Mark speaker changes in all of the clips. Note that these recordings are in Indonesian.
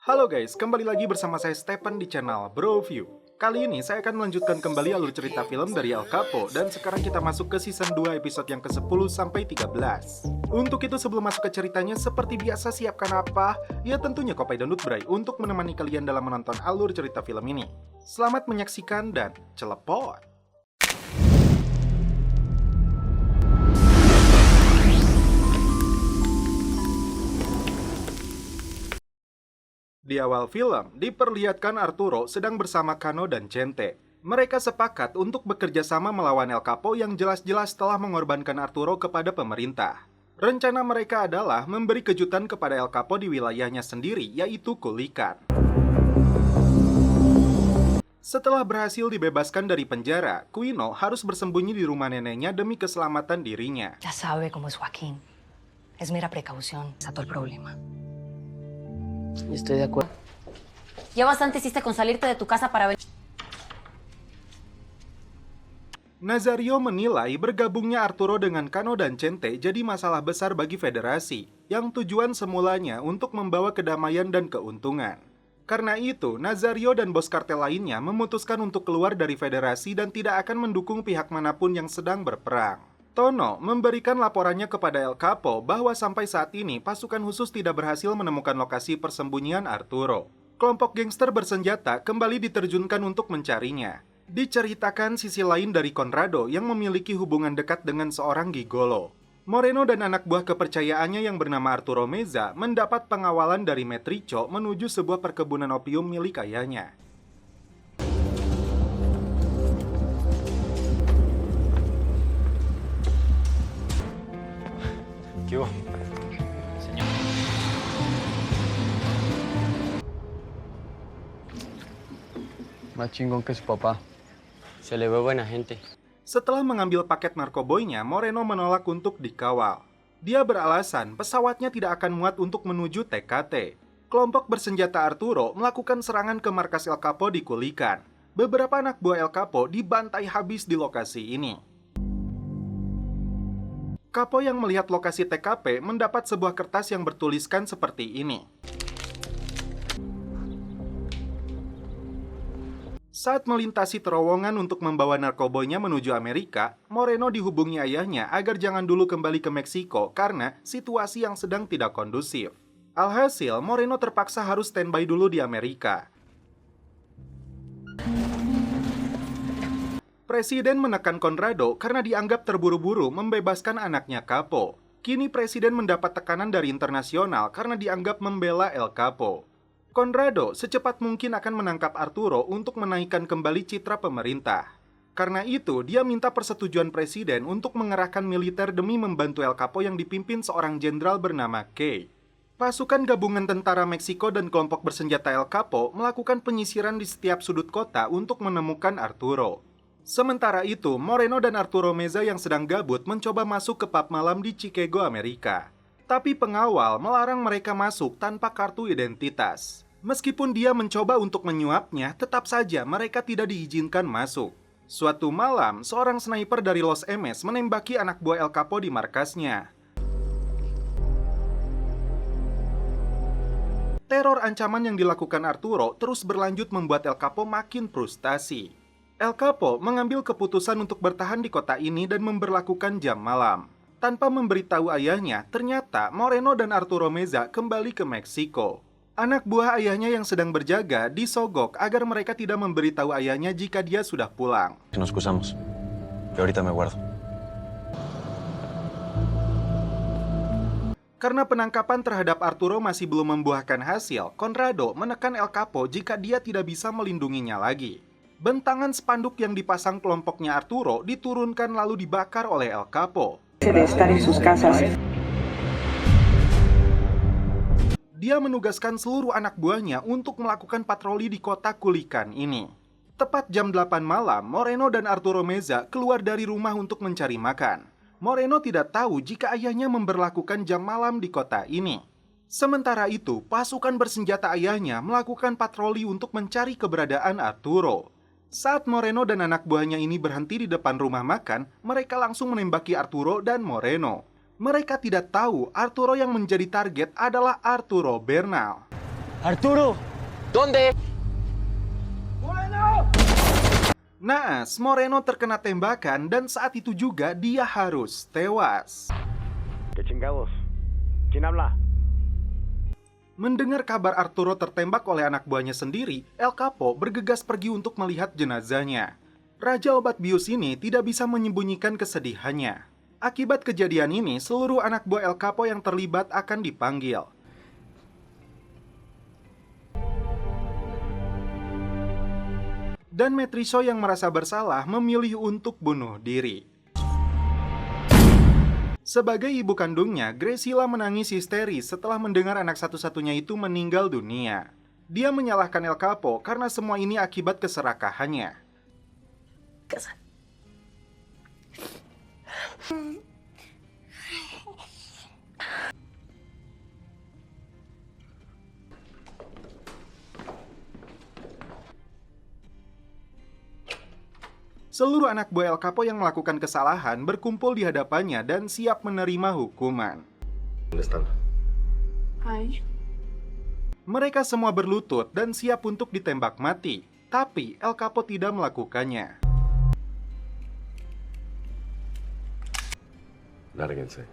Speaker 1: Halo guys, kembali lagi bersama saya Stephen di channel Broview. Kali ini saya akan melanjutkan kembali alur cerita film dari El Capo dan sekarang kita masuk ke season 2 episode yang ke-10 sampai 13. Untuk itu sebelum masuk ke ceritanya, seperti biasa siapkan apa? Ya tentunya kopi dan Bray untuk menemani kalian dalam menonton alur cerita film ini. Selamat menyaksikan dan celepot! Di awal film, diperlihatkan Arturo sedang bersama Kano dan Cente. Mereka sepakat untuk bekerja sama melawan El Capo yang jelas-jelas telah mengorbankan Arturo kepada pemerintah. Rencana mereka adalah memberi kejutan kepada El Capo di wilayahnya sendiri, yaitu kulikan. Setelah berhasil dibebaskan dari penjara, Quino harus bersembunyi di rumah neneknya demi keselamatan dirinya.
Speaker 2: Ya sabe cómo es Joaquín. Es mera precaución. Satu el problema.
Speaker 3: Estoy de acuerdo.
Speaker 4: Ya bastante hiciste con salirte de tu casa para venir.
Speaker 1: Nazario menilai bergabungnya Arturo dengan Kano dan Cente jadi masalah besar bagi federasi, yang tujuan semulanya untuk membawa kedamaian dan keuntungan. Karena itu, Nazario dan bos kartel lainnya memutuskan untuk keluar dari federasi dan tidak akan mendukung pihak manapun yang sedang berperang. Tono memberikan laporannya kepada El Capo bahwa sampai saat ini pasukan khusus tidak berhasil menemukan lokasi persembunyian Arturo. Kelompok gangster bersenjata kembali diterjunkan untuk mencarinya. Diceritakan sisi lain dari Conrado yang memiliki hubungan dekat dengan seorang gigolo. Moreno dan anak buah kepercayaannya yang bernama Arturo Meza mendapat pengawalan dari Metrico menuju sebuah perkebunan opium milik ayahnya.
Speaker 5: ¿Qué hubo? Señor.
Speaker 3: Más chingón que su papá. Se le ve buena gente.
Speaker 1: Setelah mengambil paket narkoboynya, Moreno menolak untuk dikawal. Dia beralasan pesawatnya tidak akan muat untuk menuju TKT. Kelompok bersenjata Arturo melakukan serangan ke markas El Capo di Kulikan. Beberapa anak buah El Capo dibantai habis di lokasi ini. Capo yang melihat lokasi TKP mendapat sebuah kertas yang bertuliskan seperti ini. Saat melintasi terowongan untuk membawa narkoboynya menuju Amerika, Moreno dihubungi ayahnya agar jangan dulu kembali ke Meksiko karena situasi yang sedang tidak kondusif. Alhasil, Moreno terpaksa harus standby dulu di Amerika. Presiden menekan Conrado karena dianggap terburu-buru membebaskan anaknya Capo. Kini Presiden mendapat tekanan dari internasional karena dianggap membela El Capo. Conrado secepat mungkin akan menangkap Arturo untuk menaikkan kembali citra pemerintah. Karena itu, dia minta persetujuan Presiden untuk mengerahkan militer demi membantu El Capo yang dipimpin seorang jenderal bernama Kay. Pasukan gabungan tentara Meksiko dan kelompok bersenjata El Capo melakukan penyisiran di setiap sudut kota untuk menemukan Arturo. Sementara itu, Moreno dan Arturo Meza yang sedang gabut mencoba masuk ke pub malam di Chicago, Amerika. Tapi pengawal melarang mereka masuk tanpa kartu identitas. Meskipun dia mencoba untuk menyuapnya, tetap saja mereka tidak diizinkan masuk. Suatu malam, seorang sniper dari Los MS menembaki anak buah El Capo di markasnya. Teror ancaman yang dilakukan Arturo terus berlanjut membuat El Capo makin frustasi. El Capo mengambil keputusan untuk bertahan di kota ini dan memberlakukan jam malam. Tanpa memberitahu ayahnya, ternyata Moreno dan Arturo Meza kembali ke Meksiko. Anak buah ayahnya yang sedang berjaga disogok agar mereka tidak memberitahu ayahnya jika dia sudah pulang.
Speaker 5: Nos cruzamos. Y ahorita me guardo.
Speaker 1: Karena penangkapan terhadap Arturo masih belum membuahkan hasil, Conrado menekan El Capo jika dia tidak bisa melindunginya lagi. Bentangan spanduk yang dipasang kelompoknya Arturo diturunkan lalu dibakar oleh El Capo. Dia menugaskan seluruh anak buahnya untuk melakukan patroli di kota Kulikan ini. Tepat jam 8 malam, Moreno dan Arturo Meza keluar dari rumah untuk mencari makan. Moreno tidak tahu jika ayahnya memberlakukan jam malam di kota ini. Sementara itu, pasukan bersenjata ayahnya melakukan patroli untuk mencari keberadaan Arturo. Saat Moreno dan anak buahnya ini berhenti di depan rumah makan, mereka langsung menembaki Arturo dan Moreno. Mereka tidak tahu Arturo yang menjadi target adalah Arturo Bernal.
Speaker 3: ¡Arturo!
Speaker 5: ¿Dónde?
Speaker 1: Naas, Moreno terkena tembakan dan saat itu juga dia harus tewas.
Speaker 6: ¿Qué chingados? ¿Quién habla?
Speaker 1: Mendengar kabar Arturo tertembak oleh anak buahnya sendiri, El Capo bergegas pergi untuk melihat jenazahnya. Raja obat bius ini tidak bisa menyembunyikan kesedihannya. Akibat kejadian ini, seluruh anak buah El Capo yang terlibat akan dipanggil. Dan Matriso yang merasa bersalah memilih untuk bunuh diri. Sebagai ibu kandungnya, Graciela menangis histeris setelah mendengar anak satu-satunya itu meninggal dunia. Dia menyalahkan El Capo karena semua ini akibat keserakahannya. Seluruh anak buah El Capo yang melakukan kesalahan berkumpul di hadapannya dan siap menerima hukuman. Mereka semua berlutut dan siap untuk ditembak mati, tapi El Capo tidak melakukannya.
Speaker 6: Lárguense.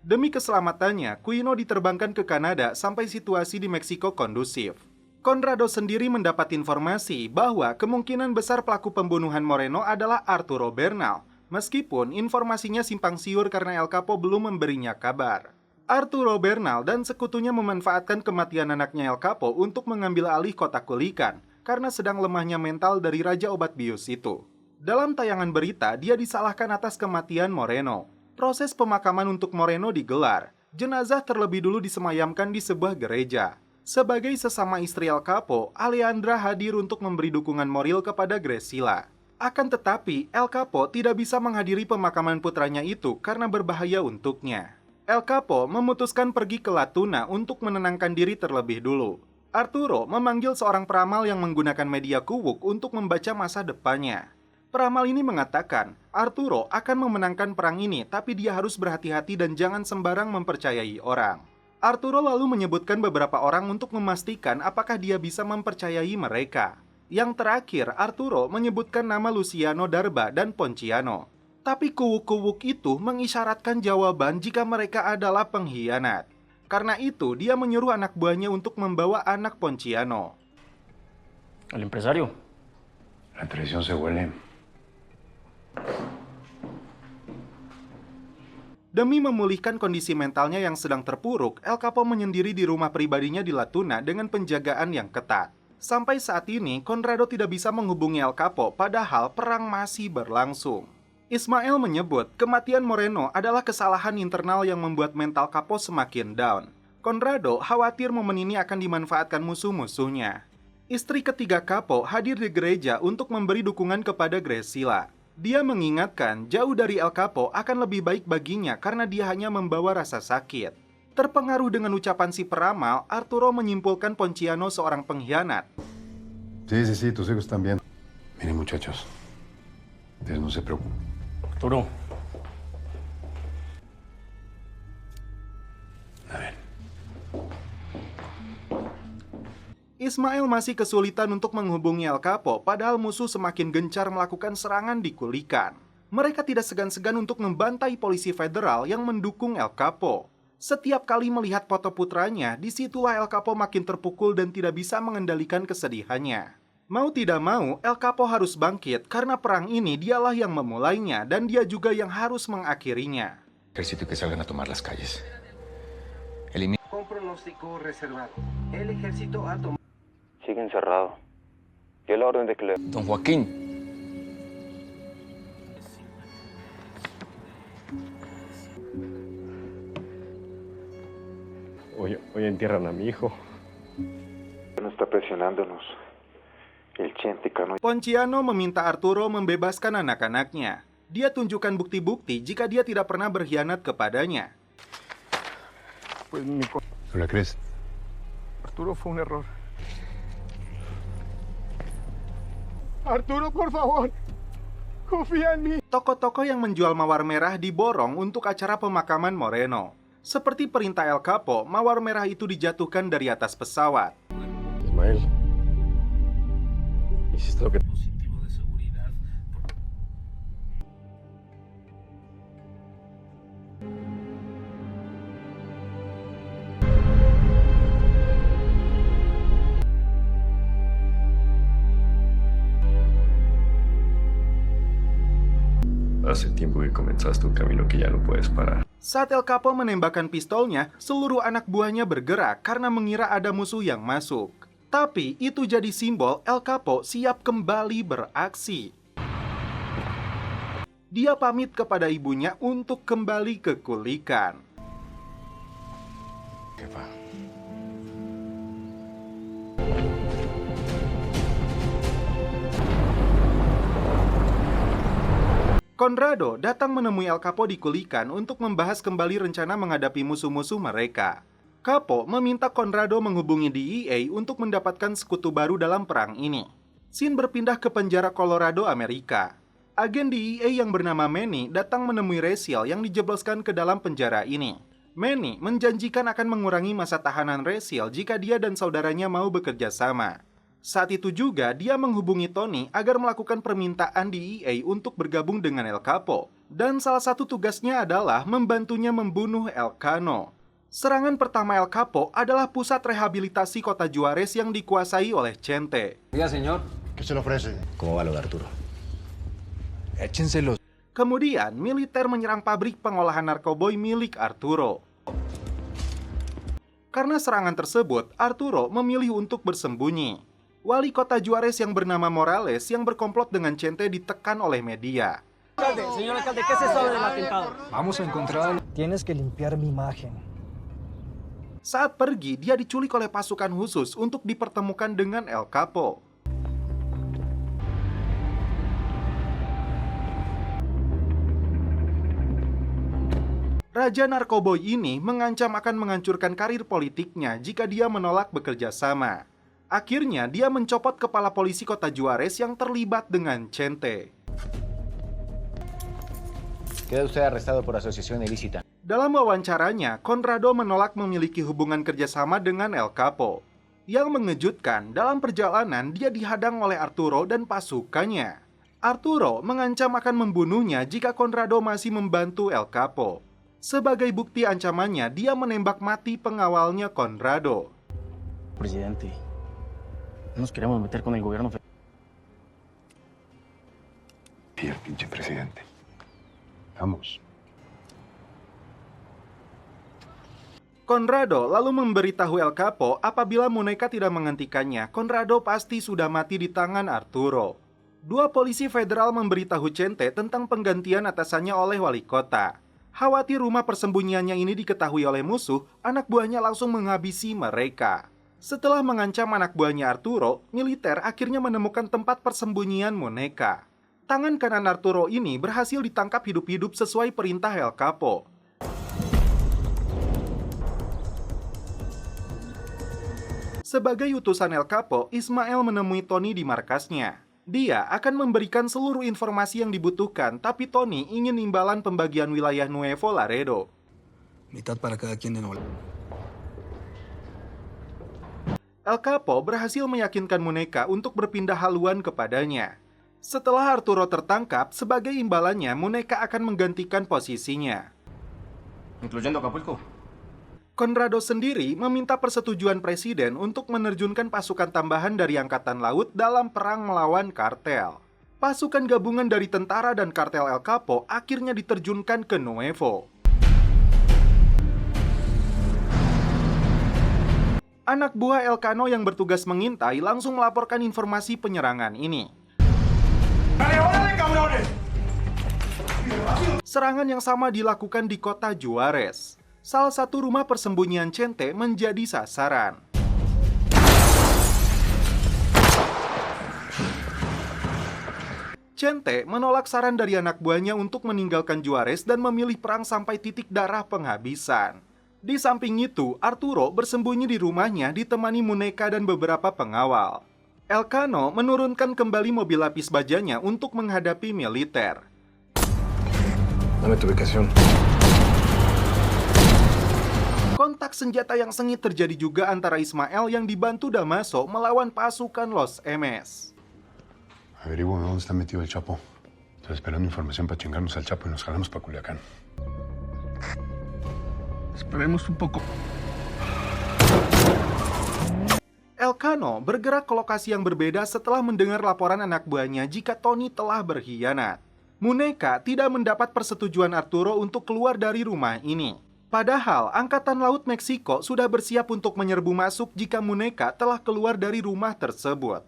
Speaker 1: Demi keselamatannya, Quino diterbangkan ke Kanada sampai situasi di Meksiko kondusif. Conrado sendiri mendapat informasi bahwa kemungkinan besar pelaku pembunuhan Moreno adalah Arturo Bernal, meskipun informasinya simpang siur karena El Capo belum memberinya kabar. Arturo Bernal dan sekutunya memanfaatkan kematian anaknya El Capo untuk mengambil alih kota Kulikan karena sedang lemahnya mental dari Raja Obat Bius itu. Dalam tayangan berita, dia disalahkan atas kematian Moreno. Proses pemakaman untuk Moreno digelar. Jenazah terlebih dulu disemayamkan di sebuah gereja. Sebagai sesama istri El Capo, Alejandra hadir untuk memberi dukungan moral kepada Graciela. Akan tetapi, El Capo tidak bisa menghadiri pemakaman putranya itu karena berbahaya untuknya. El Capo memutuskan pergi ke Latuna untuk menenangkan diri terlebih dulu. Arturo memanggil seorang peramal yang menggunakan media kuwuk untuk membaca masa depannya. Peramal ini mengatakan, Arturo akan memenangkan perang ini, tapi dia harus berhati-hati dan jangan sembarang mempercayai orang. Arturo lalu menyebutkan beberapa orang untuk memastikan apakah dia bisa mempercayai mereka. Yang terakhir, Arturo menyebutkan nama Luciano Darba dan Ponciano. Tapi kuwuk-kuwuk itu mengisyaratkan jawaban jika mereka adalah pengkhianat. Karena itu, dia menyuruh anak buahnya untuk membawa anak Ponciano.
Speaker 3: ¿El empresario?
Speaker 6: La traición se huele.
Speaker 1: Demi memulihkan kondisi mentalnya yang sedang terpuruk, El Capo menyendiri di rumah pribadinya di Latuna dengan penjagaan yang ketat. Sampai saat ini, Conrado tidak bisa menghubungi El Capo, padahal perang masih berlangsung. Ismael menyebut kematian Moreno adalah kesalahan internal yang membuat mental Capo semakin down. Conrado khawatir momen ini akan dimanfaatkan musuh-musuhnya. Istri ketiga Capo hadir di gereja untuk memberi dukungan kepada Graciela. Dia mengingatkan jauh dari El Capo akan lebih baik baginya karena dia hanya membawa rasa sakit. Terpengaruh dengan ucapan si peramal, Arturo menyimpulkan Ponciano seorang pengkhianat.
Speaker 6: Sí, tus hijos están bien. Miren, muchachos, ustedes no se preocupen.
Speaker 3: Arturo.
Speaker 6: A ver.
Speaker 1: Ismael masih kesulitan untuk menghubungi El Capo, padahal musuh semakin gencar melakukan serangan di Kulikan. Mereka tidak segan-segan untuk membantai polisi federal yang mendukung El Capo. Setiap kali melihat foto putranya, disitulah El Capo makin terpukul dan tidak bisa mengendalikan kesedihannya. Mau tidak mau, El Capo harus bangkit karena perang ini dialah yang memulainya dan dia juga yang harus mengakhirinya.
Speaker 5: Ejército que salgan a tomar las calles.
Speaker 7: Con pronóstico reservado. El ejército ha tomado.
Speaker 5: Sigue encerrado. Dio la orden de que le... Don Joaquín.
Speaker 6: Hoy entierran a mi hijo.
Speaker 8: No está presionándonos. El Chéntica no...
Speaker 1: Ponciano meminta Arturo membebaskan anak-anaknya. Dia tunjukkan bukti-bukti jika dia tidak pernah berkhianat kepadanya.
Speaker 6: ¿No la crees?
Speaker 3: Arturo, fue un error. Arturo, por favor. Confía en mí.
Speaker 1: Toko-toko yang menjual mawar merah diborong untuk acara pemakaman Moreno. Seperti perintah El Capo, mawar merah itu dijatuhkan dari atas pesawat.
Speaker 6: Ismael, hiciste lo que...
Speaker 9: Hace tiempo que comenzaste un camino que ya no puedes parar.
Speaker 1: Saat El Capo menembakkan pistolnya, seluruh anak buahnya bergerak karena mengira ada musuh yang masuk. Tapi itu jadi simbol El Capo siap kembali beraksi. Dia pamit kepada ibunya untuk kembali ke Kulikan.
Speaker 6: Jefa.
Speaker 1: Conrado datang menemui El Capo di Kulikan untuk membahas kembali rencana menghadapi musuh-musuh mereka. Capo meminta Conrado menghubungi DEA untuk mendapatkan sekutu baru dalam perang ini. Scene berpindah ke penjara Colorado, Amerika. Agen DEA yang bernama Manny datang menemui Raziel yang dijebloskan ke dalam penjara ini. Manny menjanjikan akan mengurangi masa tahanan Raziel jika dia dan saudaranya mau bekerja sama. Saat itu juga dia menghubungi Tony agar melakukan permintaan DEA untuk bergabung dengan El Capo. Dan salah satu tugasnya adalah membantunya membunuh Elcano. Serangan pertama El Capo adalah pusat rehabilitasi kota Juarez yang dikuasai oleh Chente.
Speaker 3: Ya, señor.
Speaker 6: ¿Qué se le ofrece?
Speaker 10: ¿Cómo va lo de Arturo?
Speaker 3: Échenselos.
Speaker 1: Kemudian, militer menyerang pabrik pengolahan narkoboy milik Arturo. Karena serangan tersebut, Arturo memilih untuk bersembunyi. Wali kota Juarez yang bernama Morales yang berkomplot dengan Chente ditekan oleh media.
Speaker 3: Señor alcalde, ¿qué se sabe del atentado?
Speaker 11: Vamos a encontrar...
Speaker 12: Tienes que limpiar mi imagen.
Speaker 1: Saat pergi, dia diculik oleh pasukan khusus untuk dipertemukan dengan El Capo. Raja narkoboy ini mengancam akan menghancurkan karir politiknya jika dia menolak bekerja sama. Akhirnya, dia mencopot kepala polisi kota Juarez yang terlibat dengan Chente.
Speaker 10: Queda usted arrestado por asociación ilícita.
Speaker 1: Dalam wawancaranya, Conrado menolak memiliki hubungan kerjasama dengan El Capo. Yang mengejutkan, dalam perjalanan dia dihadang oleh Arturo dan pasukannya. Arturo mengancam akan membunuhnya jika Conrado masih membantu El Capo. Sebagai bukti ancamannya, dia menembak mati pengawalnya Conrado.
Speaker 12: Presidente, no nos queremos meter con el gobierno.
Speaker 6: Y el pinche presidente. Vamos.
Speaker 1: Conrado lalu memberitahu El Capo apabila Muneca tidak menghentikannya, Conrado pasti sudah mati di tangan Arturo. Dua polisi federal memberitahu Chente tentang penggantian atasannya oleh wali kota. Khawatir rumah persembunyiannya ini diketahui oleh musuh, anak buahnya langsung menghabisi mereka. Setelah mengancam anak buahnya Arturo, militer akhirnya menemukan tempat persembunyian Muneca. Tangan kanan Arturo ini berhasil ditangkap hidup-hidup sesuai perintah El Capo. Sebagai utusan El Capo, Ismael menemui Tony di markasnya. Dia akan memberikan seluruh informasi yang dibutuhkan, tapi Tony ingin imbalan pembagian wilayah Nuevo Laredo.
Speaker 11: Mitad para cada quien en
Speaker 1: El Capo berhasil meyakinkan Muneca untuk berpindah haluan kepadanya. Setelah Arturo tertangkap, sebagai imbalannya, Muneca akan menggantikan posisinya.
Speaker 10: Incluyendo Acapulco.
Speaker 1: Conrado sendiri meminta persetujuan presiden untuk menerjunkan pasukan tambahan dari Angkatan Laut dalam perang melawan kartel. Pasukan gabungan dari tentara dan kartel El Capo akhirnya diterjunkan ke Nuevo. Anak buah Elcano yang bertugas mengintai langsung melaporkan informasi penyerangan ini. Serangan yang sama dilakukan di kota Juarez. Salah satu rumah persembunyian Chente menjadi sasaran. Chente menolak saran dari anak buahnya untuk meninggalkan Juarez dan memilih perang sampai titik darah penghabisan. Di samping itu, Arturo bersembunyi di rumahnya ditemani Muneca dan beberapa pengawal. Elcano menurunkan kembali mobil lapis bajanya untuk menghadapi militer.
Speaker 6: Dame tu ubicación.
Speaker 1: Kontak senjata yang sengit terjadi juga antara Ismael yang dibantu Damaso melawan pasukan Los MS.
Speaker 6: Averigüen dónde está metido el Chapo. Estoy esperando información para chingarnos al Chapo y nos jalamos para Culiacán.
Speaker 11: Esperemos un poco.
Speaker 1: Elcano bergerak ke lokasi yang berbeda setelah mendengar laporan anak buahnya jika Tony telah berkhianat. Muneka tidak mendapat persetujuan Arturo untuk keluar dari rumah ini. Padahal, Angkatan Laut Meksiko sudah bersiap untuk menyerbu masuk jika Muneka telah keluar dari rumah tersebut.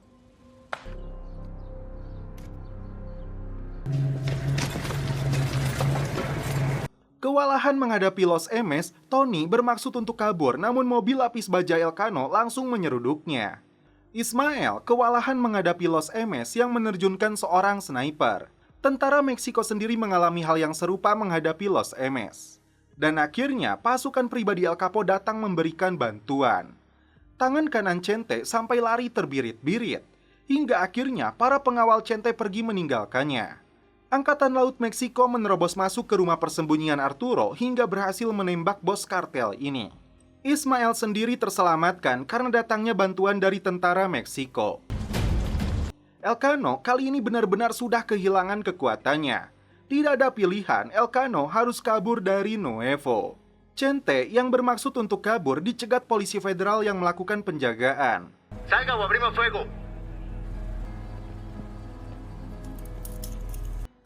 Speaker 1: Kewalahan menghadapi Los MS, Tony bermaksud untuk kabur, namun mobil lapis baja Elcano langsung menyeruduknya. Ismael kewalahan menghadapi Los MS yang menerjunkan seorang sniper. Tentara Meksiko sendiri mengalami hal yang serupa menghadapi Los MS. Dan akhirnya, pasukan pribadi El Capo datang memberikan bantuan. Tangan kanan Chente sampai lari terbirit-birit. Hingga akhirnya, para pengawal Chente pergi meninggalkannya. Angkatan Laut Meksiko menerobos masuk ke rumah persembunyian Arturo hingga berhasil menembak bos kartel ini. Ismael sendiri terselamatkan karena datangnya bantuan dari tentara Meksiko. Elcano kali ini benar-benar sudah kehilangan kekuatannya. Tidak ada pilihan, Elcano harus kabur dari Nuevo. Chente yang bermaksud untuk kabur dicegat polisi federal yang melakukan penjagaan.
Speaker 7: Salga o abrimos fuego.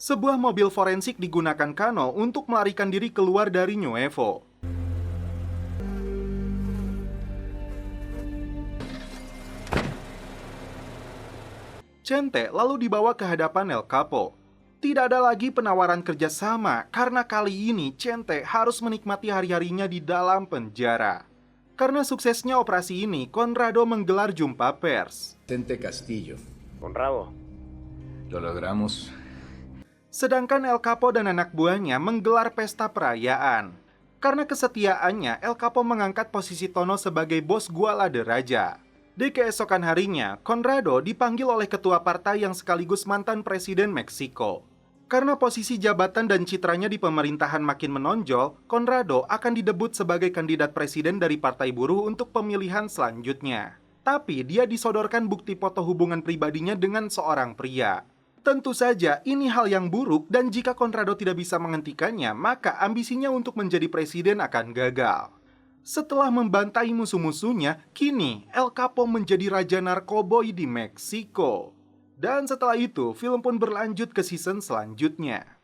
Speaker 1: Sebuah mobil forensik digunakan Cano untuk melarikan diri keluar dari Nuevo. Chente lalu dibawa ke hadapan El Capo. Tidak ada lagi penawaran kerjasama karena kali ini Chente harus menikmati hari-harinya di dalam penjara. Karena suksesnya operasi ini, Conrado menggelar jumpa pers.
Speaker 10: Tente Castillo.
Speaker 5: Conrado.
Speaker 10: Lo logramos.
Speaker 1: Sedangkan El Capo dan anak buahnya menggelar pesta perayaan. Karena kesetiaannya, El Capo mengangkat posisi Tono sebagai bos Guala de Raja. Di keesokan harinya, Conrado dipanggil oleh ketua partai yang sekaligus mantan presiden Meksiko. Karena posisi jabatan dan citranya di pemerintahan makin menonjol, Conrado akan didebut sebagai kandidat presiden dari Partai Buruh untuk pemilihan selanjutnya. Tapi dia disodorkan bukti foto hubungan pribadinya dengan seorang pria. Tentu saja ini hal yang buruk dan jika Conrado tidak bisa menghentikannya, maka ambisinya untuk menjadi presiden akan gagal. Setelah membantai musuh-musuhnya, kini El Capo menjadi raja narkoboy di Meksiko. Dan setelah itu, film pun berlanjut ke season selanjutnya.